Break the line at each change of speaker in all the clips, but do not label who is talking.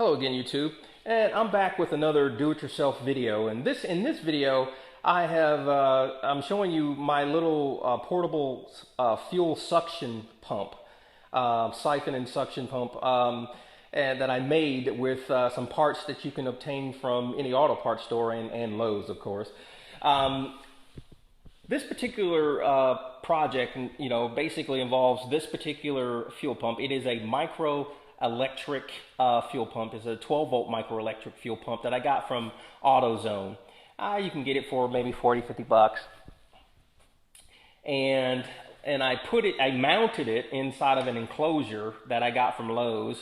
Hello again, YouTube, and I'm back with another do-it-yourself video. And in this video, I'm showing you my little portable fuel suction pump, siphon and suction pump, and that I made with some parts that you can obtain from any auto parts store and Lowe's, of course. This particular project, basically involves this particular fuel pump. It is a micro electric fuel pump. It's a 12-volt microelectric fuel pump that I got from Autozone. You can get it for maybe 40-50 bucks. And I mounted it inside of an enclosure that I got from Lowe's.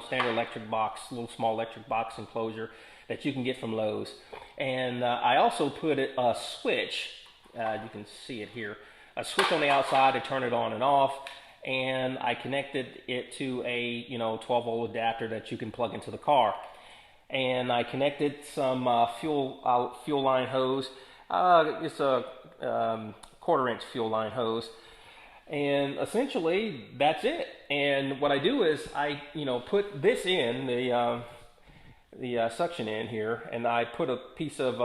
Standard electric box, little small electric box enclosure that you can get from Lowe's. And I also put a switch. You can see it here. A switch on the outside to turn it on and off. And I connected it to a 12-volt adapter that you can plug into the car. And I connected some fuel line hose. It's a 1/4-inch fuel line hose, and essentially that's it. And what I do is I put this in the suction in here, and I put a piece of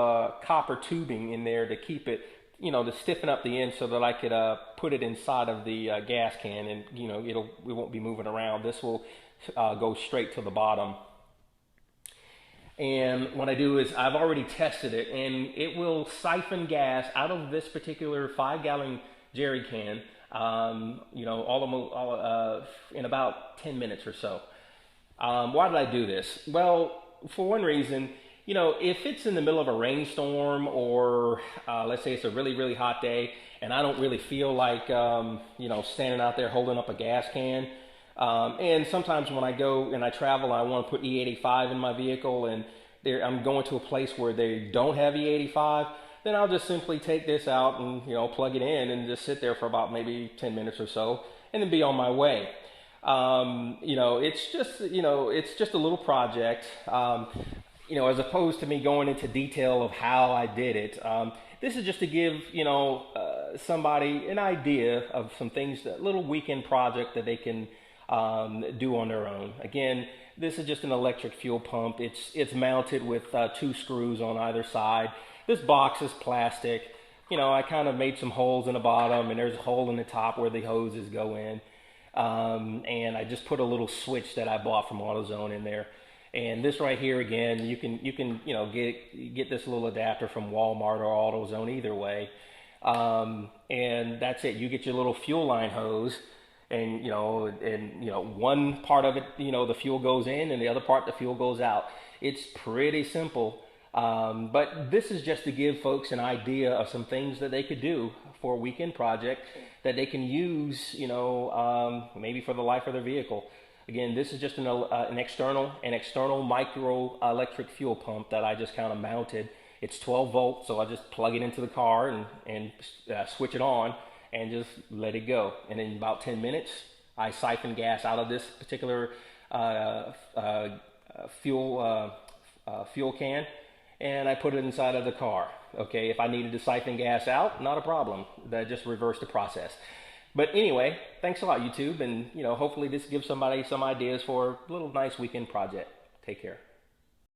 copper tubing in there to keep it, to stiffen up the end so that I could put it inside of the gas can, and it won't be moving around. This will go straight to the bottom. And what I do is I've already tested it, and it will siphon gas out of this particular 5-gallon jerry can, in about 10 minutes or so. Why did I do this? Well, for one reason, if it's in the middle of a rainstorm, or let's say it's a really, really hot day and I don't really feel like, standing out there holding up a gas can. And sometimes when I go and I travel, I want to put E85 in my vehicle, and I'm going to a place where they don't have E85, then I'll just simply take this out and, plug it in and just sit there for about maybe 10 minutes or so and then be on my way. It's just a little project. As opposed to me going into detail of how I did it, this is just to give, somebody an idea of some things, a little weekend project that they can do on their own. Again, this is just an electric fuel pump. It's mounted with 2 screws on either side. This box is plastic. I kind of made some holes in the bottom, and there's a hole in the top where the hoses go in. And I just put a little switch that I bought from AutoZone in there. And this right here, again, you can get this little adapter from Walmart or AutoZone, either way. And that's it. You get your little fuel line hose, and one part of it, the fuel goes in, and the other part the fuel goes out. It's pretty simple. But this is just to give folks an idea of some things that they could do for a weekend project that they can use, maybe for the life of their vehicle. Again, this is just an external micro electric fuel pump that I just kind of mounted. It's 12 volts, so I just plug it into the car and switch it on and just let it go. And in about 10 minutes, I siphon gas out of this particular fuel can, and I put it inside of the car. Okay, if I needed to siphon gas out, not a problem. That just reversed the process. But anyway, thanks a lot, YouTube, and hopefully this gives somebody some ideas for a little nice weekend project. Take care.